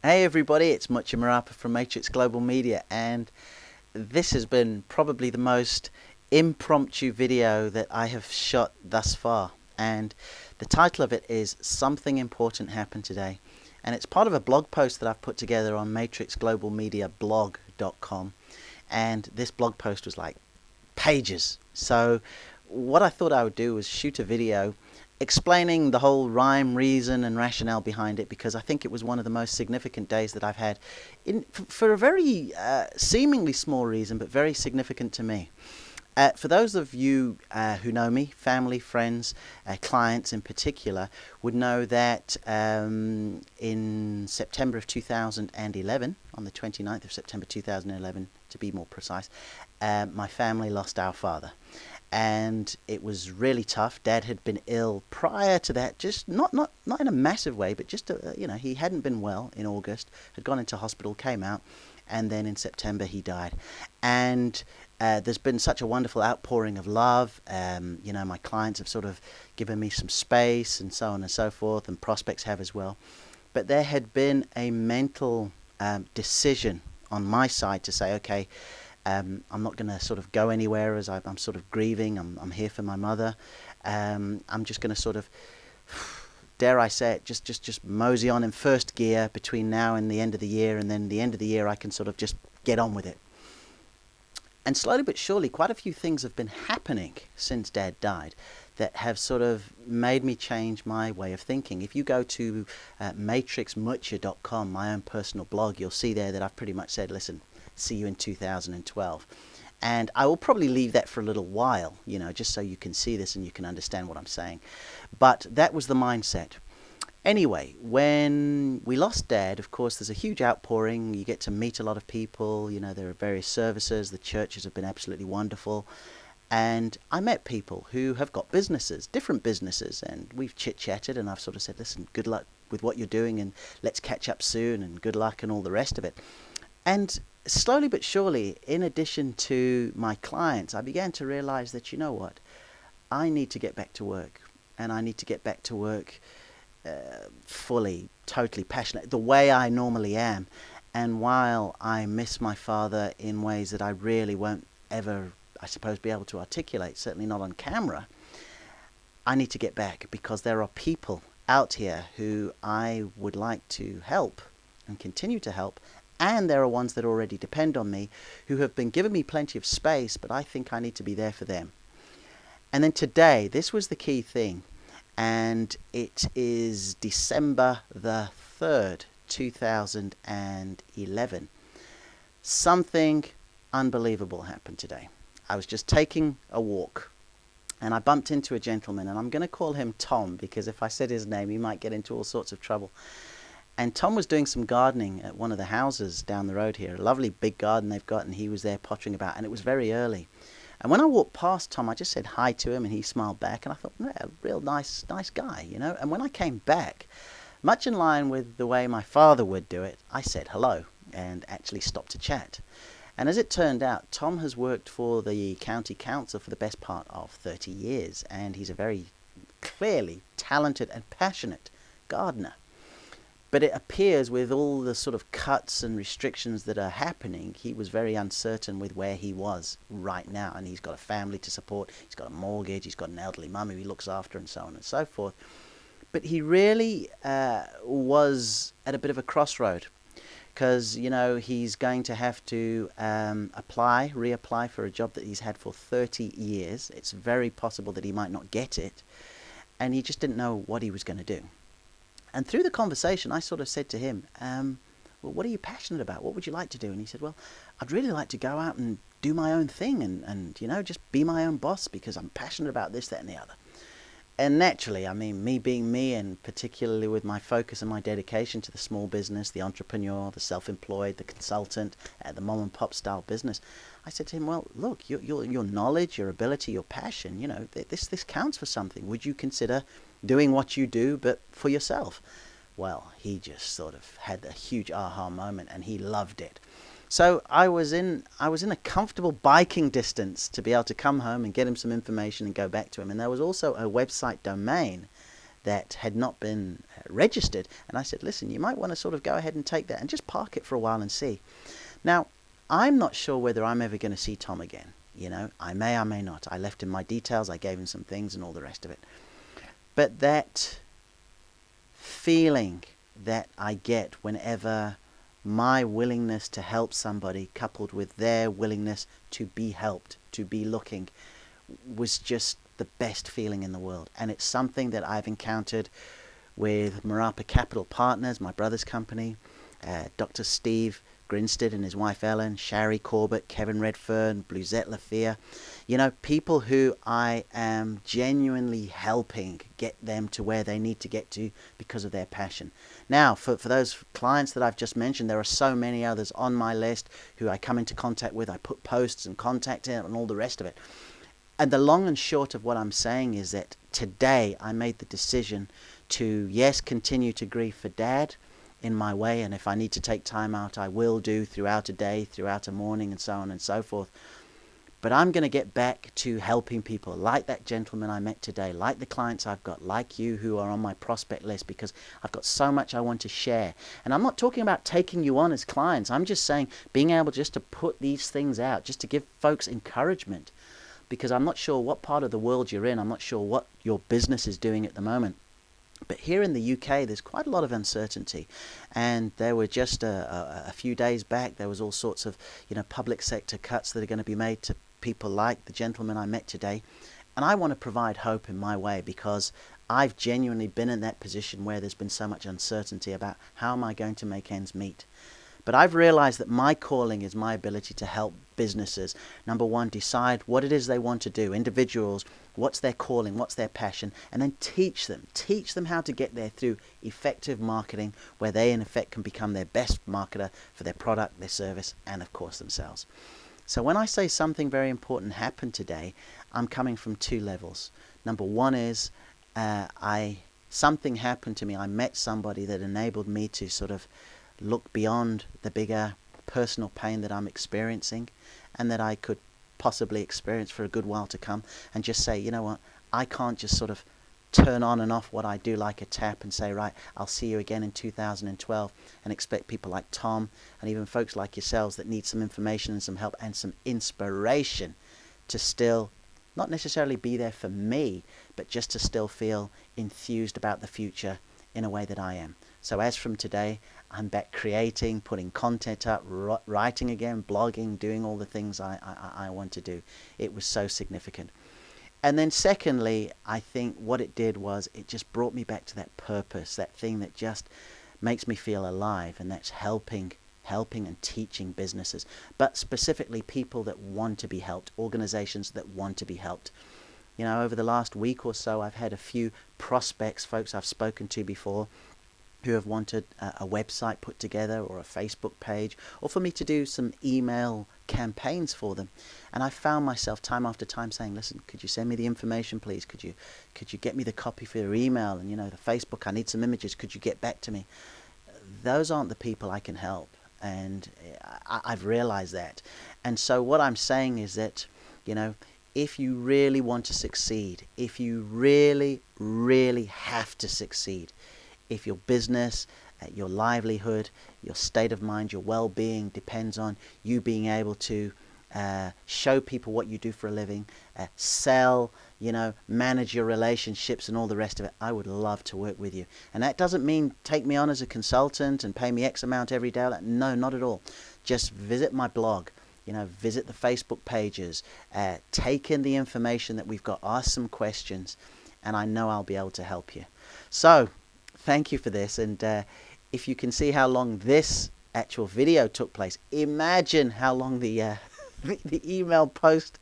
Hey everybody, it's Mucha Marapa from Matrix Global Media, and this has been probably the most impromptu video that I have shot thus far. And the title of it is Something Important Happened Today. And it's part of a blog post that I've put together on matrixglobalmediablog.com. And this blog post was like pages. So what I thought I would do was shoot a video explaining the whole rhyme, reason and rationale behind it, because I think it was one of the most significant days that I've had for a very seemingly small reason, but very significant to me. For those of you who know me, family, friends, clients in particular, would know that in September of 2011, on the 29th of September 2011 to be more precise, my family lost our father. And it was really tough. Dad had been ill prior to that, just not in a massive way, but just he hadn't been well in August, had gone into hospital, came out, and then in September he died. And there's been such a wonderful outpouring of love. My clients have sort of given me some space and so on and so forth, and prospects have as well. But there had been a mental decision on my side to say, okay, I'm not going to sort of go anywhere as I'm sort of grieving. I'm here for my mother. I'm just going to sort of, dare I say it, just mosey on in first gear between now and the end of the year, and then the end of the year I can sort of just get on with it. And slowly but surely, quite a few things have been happening since Dad died that have sort of made me change my way of thinking. If you go to matrixmucha.com, my own personal blog, you'll see there that I've pretty much said, listen, see you in 2012. And I will probably leave that for a little while, just so you can see this and you can understand what I'm saying. But that was the mindset. Anyway, when we lost Dad, of course, there's a huge outpouring. You get to meet a lot of people. There are various services. The churches have been absolutely wonderful. And I met people who have got businesses, different businesses, and we've chit-chatted, and I've sort of said, listen, good luck with what you're doing, and let's catch up soon, and good luck and all the rest of it. And slowly but surely, in addition to my clients, I began to realize that, you know what, I need to get back to work, and I need to get back to work fully, totally passionate, the way I normally am. And while I miss my father in ways that I really won't ever, I suppose, be able to articulate, certainly not on camera, I need to get back, because there are people out here who I would like to help and continue to help. And there are ones that already depend on me, who have been giving me plenty of space, but I think I need to be there for them. And then today, this was the key thing, and it is December the 3rd, 2011. Something unbelievable happened today. I was just taking a walk, and I bumped into a gentleman, and I'm going to call him Tom, because if I said his name, he might get into all sorts of trouble. And Tom was doing some gardening at one of the houses down the road here, a lovely big garden they've got, and he was there pottering about, and it was very early. And when I walked past Tom, I just said hi to him, and he smiled back, and I thought, yeah, real nice guy, And when I came back, much in line with the way my father would do it, I said hello and actually stopped to chat. And as it turned out, Tom has worked for the county council for the best part of 30 years, and he's a very clearly talented and passionate gardener. But it appears with all the sort of cuts and restrictions that are happening, he was very uncertain with where he was right now. And he's got a family to support, he's got a mortgage, he's got an elderly mum who he looks after, and so on and so forth. But he really was at a bit of a crossroad, because, he's going to have to reapply for a job that he's had for 30 years. It's very possible that he might not get it. And he just didn't know what he was going to do. And through the conversation, I sort of said to him, well, what are you passionate about? What would you like to do? And he said, well, I'd really like to go out and do my own thing and just be my own boss, because I'm passionate about this, that, and the other. And naturally, me being me, and particularly with my focus and my dedication to the small business, the entrepreneur, the self-employed, the consultant, the mom and pop style business, I said to him, well, look, your knowledge, your ability, your passion, this counts for something. Would you consider doing what you do, but for yourself? Well, he just sort of had a huge aha moment, and he loved it. So I was in a comfortable biking distance to be able to come home and get him some information and go back to him. And there was also a website domain that had not been registered. And I said, listen, you might want to sort of go ahead and take that and just park it for a while and see. Now, I'm not sure whether I'm ever going to see Tom again. You know, I may not. I left him my details, I gave him some things and all the rest of it. But that feeling that I get whenever my willingness to help somebody coupled with their willingness to be helped, to be looking, was just the best feeling in the world. And it's something that I've encountered with Marapa Capital Partners, my brother's company, Dr. Steve Grinstead and his wife Ellen, Shari Corbett, Kevin Redfern, Bluzette Lafia. You know, people who I am genuinely helping get them to where they need to get to because of their passion. Now, for those clients that I've just mentioned, there are so many others on my list who I come into contact with. I put posts and contact in and all the rest of it. And the long and short of what I'm saying is that today I made the decision to, yes, continue to grieve for Dad in my way, and if I need to take time out, I will do throughout a day, throughout a morning, and so on and so forth. But I'm going to get back to helping people like that gentleman I met today, like the clients I've got, like you who are on my prospect list, because I've got so much I want to share. And I'm not talking about taking you on as clients. I'm just saying being able just to put these things out, just to give folks encouragement, because I'm not sure what part of the world you're in. I'm not sure what your business is doing at the moment. But here in the UK, there's quite a lot of uncertainty, and there were just a few days back, there was all sorts of, you know, public sector cuts that are going to be made to people like the gentleman I met today. And I want to provide hope in my way, because I've genuinely been in that position where there's been so much uncertainty about how am I going to make ends meet. But I've realized that my calling is my ability to help businesses, number one, decide what it is they want to do, individuals, what's their calling, what's their passion, and then teach them how to get there through effective marketing, where they in effect can become their best marketer for their product, their service, and of course themselves. So when I say something very important happened today, I'm coming from two levels. Number one is something happened to me. I met somebody that enabled me to sort of look beyond the bigger personal pain that I'm experiencing, and that I could possibly experience for a good while to come, and just say, you know what, I can't just sort of turn on and off what I do like a tap and say, right, I'll see you again in 2012, and expect people like Tom and even folks like yourselves that need some information and some help and some inspiration to still not necessarily be there for me, but just to still feel enthused about the future in a way that I am. So as from today, I'm back creating, putting content up, writing again, blogging, doing all the things I want to do. It was so significant. And then secondly, I think what it did was it just brought me back to that purpose, that thing that just makes me feel alive, and that's helping and teaching businesses, but specifically people that want to be helped, organizations that want to be helped. You know, over the last week or so, I've had a few prospects, folks I've spoken to before, who have wanted a website put together, or a Facebook page, or for me to do some email campaigns for them. And I found myself time after time saying, listen, could you send me the information, please? Could you get me the copy for your email? And, you know, the Facebook, I need some images. Could you get back to me? Those aren't the people I can help. And I've realized that. And so what I'm saying is that, you know, if you really want to succeed, if you really, really have to succeed, if your business, your livelihood, your state of mind, your well-being depends on you being able to show people what you do for a living, sell, you know, manage your relationships and all the rest of it, I would love to work with you. And that doesn't mean take me on as a consultant and pay me X amount every day. No, not at all. Just visit my blog, you know, visit the Facebook pages, take in the information that we've got, ask some questions, and I know I'll be able to help you. So, thank you for this, and if you can see how long this actual video took place, imagine how long the email post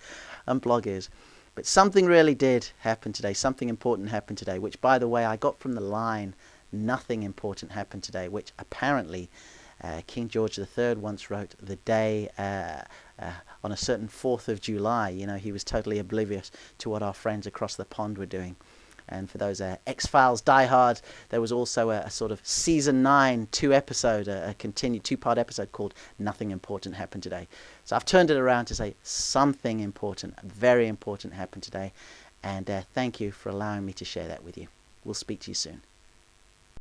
and blog is. But something really did happen today, something important happened today, which, by the way, I got from the line, nothing important happened today, which apparently King George III once wrote the day on a certain 4th of July. You know, he was totally oblivious to what our friends across the pond were doing. And for those X-Files diehards, there was also a sort of season 9 a continued 2-part episode called Nothing Important Happened Today. So I've turned it around to say something important, very important happened today. And thank you for allowing me to share that with you. We'll speak to you soon.